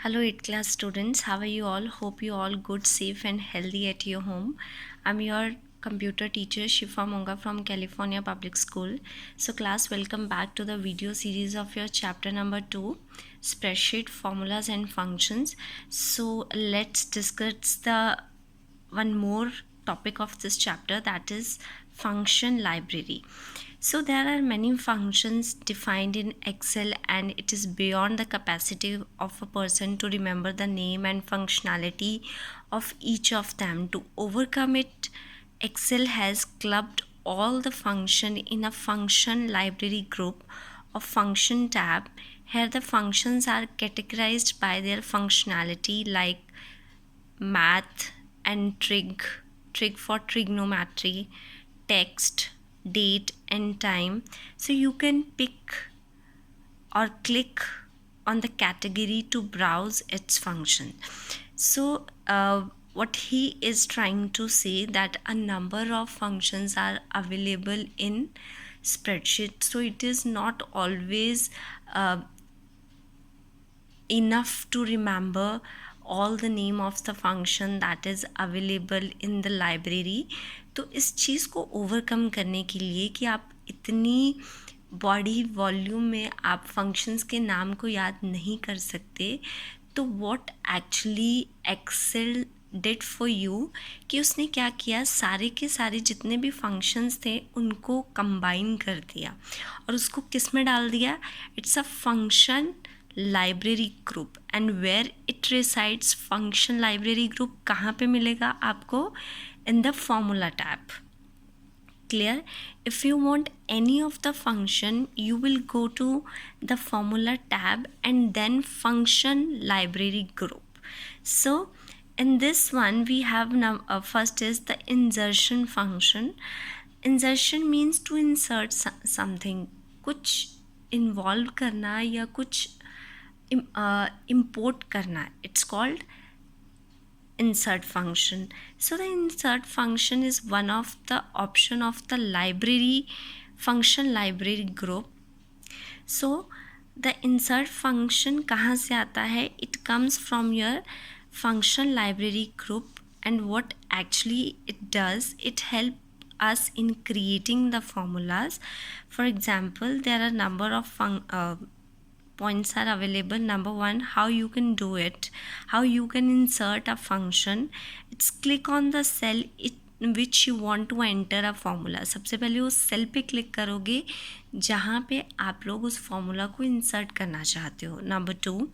Hello 8th class students, how are you all? Hope you all good, safe and healthy at your home. I'm your computer teacher Shifa Monga from California Public School. So class, welcome back to the video series of your chapter number 2, spreadsheet formulas and functions. So let's discuss the one more topic of this chapter, that is function library. So there are many functions defined in Excel and it is beyond the capacity of a person to remember the name and functionality of each of them. To overcome it, Excel has clubbed all the function in a function library group or function tab. Here the functions are categorized by their functionality, like math and trig for trigonometry, text, date and time. So you can pick or click on the category to browse its function. So what he is trying to say that a number of functions are available in spreadsheet, so it is not always enough to remember all the name of the function that is available in the library. तो इस चीज़ को overcome करने के लिए कि आप इतनी body volume में आप फंक्शंस के नाम को याद नहीं कर सकते, तो what actually Excel did for you कि उसने क्या किया, सारे के सारे जितने भी फंक्शंस थे उनको कंबाइन कर दिया और उसको किस में डाल दिया. It's a function library group and where it resides. Function library group कहाँ पे मिलेगा आपको? In the formula tab. Clear? If you want any of the function, you will go to the formula tab and then function library group. So in this one we have now first is the insertion function. Insertion means to insert something, कुछ involve करना या कुछ import करना. It's called insert function. So the insert function is one of the option of the library function library group. So the insert function कहाँ से आता है? It comes from your function library group, and what actually it does, it helps us in creating the formulas. For example, there are number of points are available. Number one, how you can do it, how you can insert a function. It's click on the cell in which you want to enter a formula. सबसे पहले उस cell पे click करोगे जहाँ पे आप लोग उस फॉर्मूला को इंसर्ट करना चाहते हो. Number two,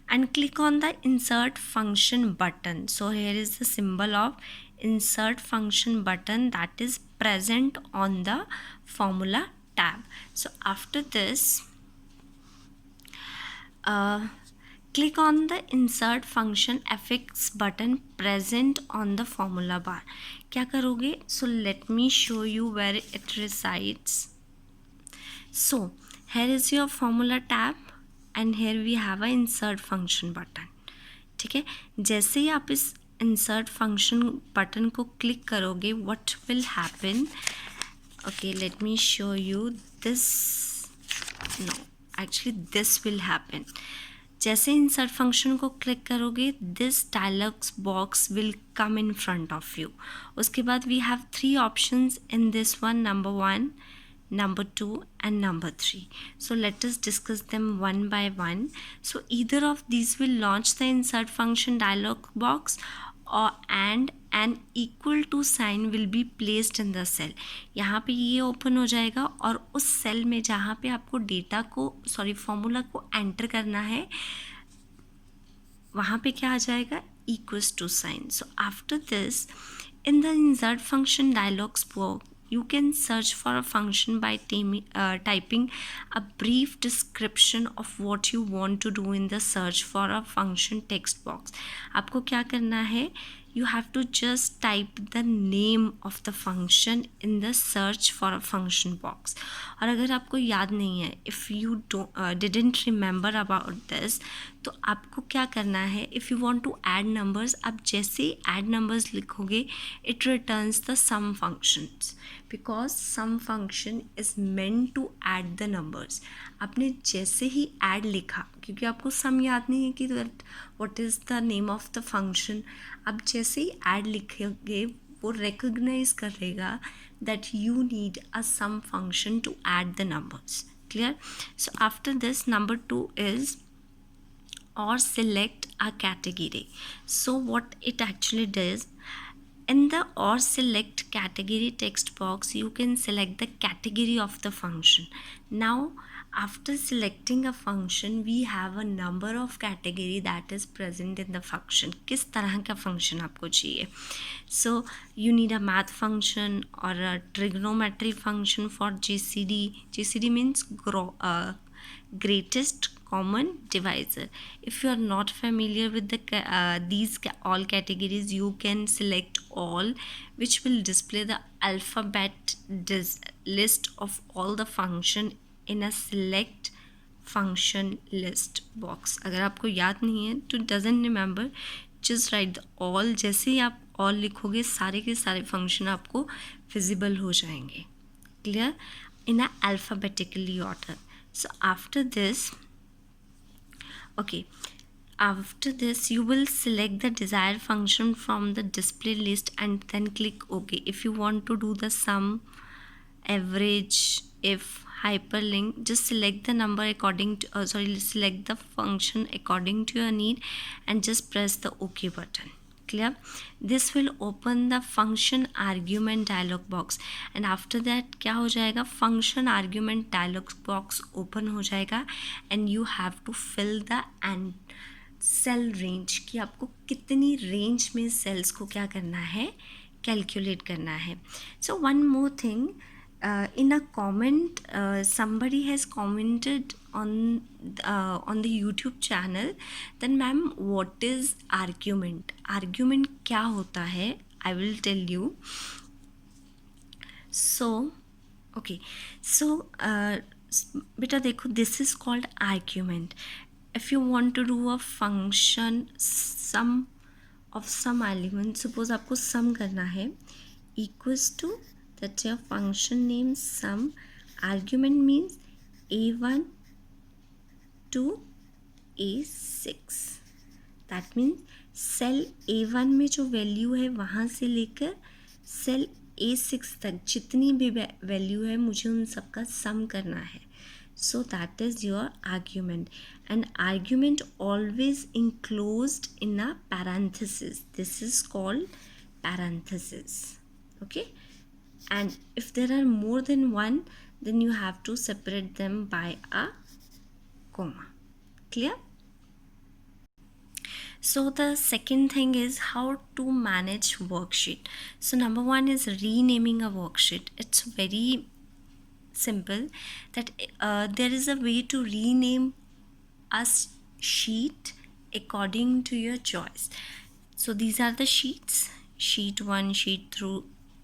and click on the insert function button. So here is the symbol of insert function button that is present on the formula tab. So after this, click on the insert function fx button present on the formula bar. क्या करोगे? So let me show you where it resides. So here is your formula tab and here we have a insert function button. ठीक है, जैसे ही आप इस insert function button को click करोगे, what will happen? Okay, let me show you this. No, actually this will happen. जैसे insert function को click करोगे, this dialogs box will come in front of you. उसके बाद we have 3 options in this one, number 1, number 2 and number 3. So let us discuss them one by one. So either of these will launch the insert function dialog box, or and an equal to sign will be placed in the cell. यहाँ पे ये open हो जाएगा और उस cell में जहाँ पे आपको डेटा को फॉर्मूला को एंटर करना है, वहाँ पे क्या आ जाएगा? equals to sign. So after this, in the insert function dialogs box, you can search for a function by typing a brief description of what you want to do in the search for a function text box. आपको क्या करना है? You have to just type the name of the function in the search for a function box. और अगर आपको याद नहीं है, if you didn't remember about this, तो आपको क्या करना है? If you want to add numbers, आप जैसे ही add numbers लिखोगे, it returns the sum functions, because sum function is meant to add the numbers. आपने जैसे ही ऐड लिखा, क्योंकि आपको सम याद नहीं है कि what is the name of the function, आप जैसे ही ऐड लिखेंगे वो रिकग्नाइज करेगा that you need a sum function to add the numbers. Clear? So after this, number 2 is or select a category. So what it actually does, in the or select category text box, you can select the category of the function. Now after selecting a function, we have a number of category that is present in the function. किस तरह का function आपको चाहिए? So you need a math function or a trigonometry function for GCD. GCD means greatest common divisor. If you are not familiar with these all categories, you can select all, which will display the alphabet list of all the function in a select function list box. अगर आपको याद नहीं है तो doesn't remember, just write the all. जैसे ही आप all लिखोगे सारे के सारे फंक्शन आपको visible हो जाएंगे. Clear? In a alphabetically order. So after this, okay, after this you will select the desired function from the display list and then click OK. If you want to do the sum, average, if, hyperlink, just select the number according to select the function according to your need and just press the OK button. Clear? This will open the function argument dialog box and after that क्या हो जाएगा, function argument dialog box open हो जाएगा and you have to fill the and cell range, कि आपको कितनी range में cells को क्या करना है, calculate करना है. So one more thing, in a comment, somebody has commented on the YouTube channel, then ma'am what is argument? Argument क्या होता है? I will tell you. So okay, so बेटा देखो, this is called argument. If you want to do a function sum of some element, suppose आपको sum करना है, equals to, that's your function name sum, argument means a1 to a6. that means cell a1 में जो value है वहाँ से लेकर cell a6 तक जितनी भी वैल्यू है मुझे उन सब का सम करना है. So that is your argument, and argument always enclosed in a parenthesis. This is called parenthesis. Okay, and if there are more than one, then you have to separate them by a comma. Clear? So the second thing is how to manage worksheet. So number one is renaming a worksheet. It's very simple that there is a way to rename a sheet according to your choice. So these are the sheets: sheet 1, sheet 2,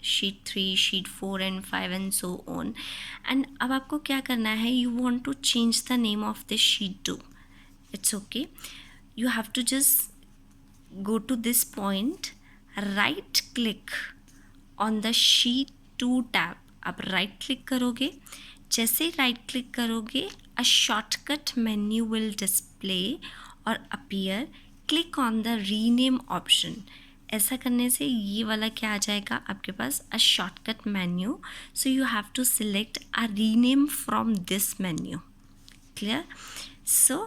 sheet 3, sheet 4 and 5 and so on. And अब आपको क्या करना है, you want to change the name of this sheet too. It's okay. You have to just go to this point, right click on the sheet 2 tab. आप right click करोगे, जैसे right click करोगे a shortcut menu will display और appear. Click on the rename option. ऐसा करने से ये वाला क्या आ जाएगा आपके पास, a shortcut menu. So you have to select a rename from this menu. Clear? So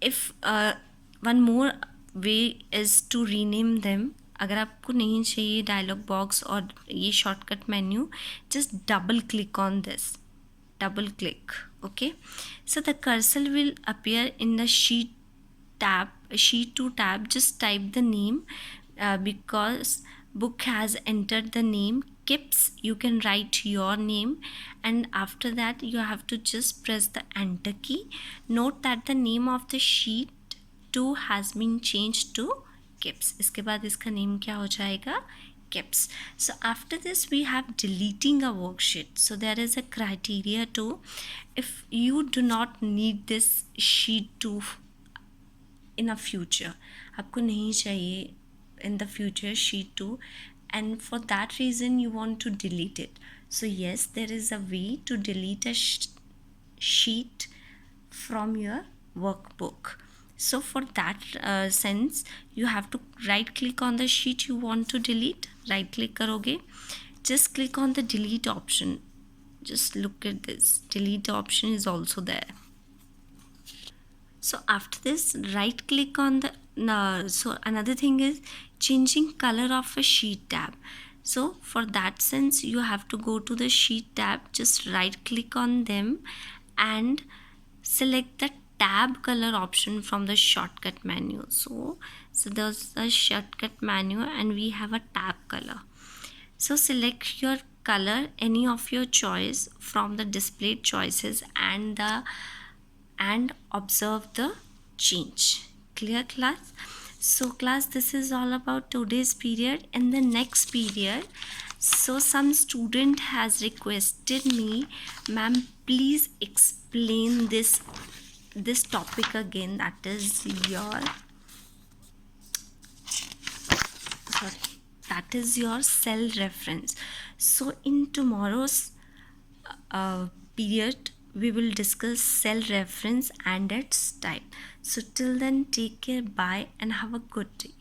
if one more way is to rename them. अगर आपको नहीं चाहिए डायलॉग बॉक्स और ये shortcut menu, just double click on this, double click. Okay, so the cursor will appear in the sheet tab, sheet 2 tab. Just type the name because book has entered the name Kips. You can write your name and after that you have to just press the enter key. Note that the name of the sheet 2 has been changed to Kips. इसके बाद इसका name क्या हो जाएगा, Kips. So after this we have deleting a worksheet. So there is a criteria too. If you do not need this sheet 2 in a future, आपको नहीं चाहिए in the future sheet 2 and for that reason you want to delete it. So yes, there is a way to delete a sheet from your workbook. So for that sense, you have to right click on the sheet you want to delete. Right click karoge, just click on the delete option. Just look at this, delete option is also there. So after this, right click on the so another thing is changing color of a sheet tab. So for that sense, you have to go to the sheet tab, just right click on them and select the tab color option from the shortcut menu. So there's a shortcut menu and we have a tab color. So select your color, any of your choice from the displayed choices, and observe the change. Clear, class? So class, this is all about today's period. In the next period, so some student has requested me, ma'am, please explain this topic again, that is your cell reference. So in tomorrow's period, we will discuss cell reference and its type. So till then, take care, bye, and have a good day.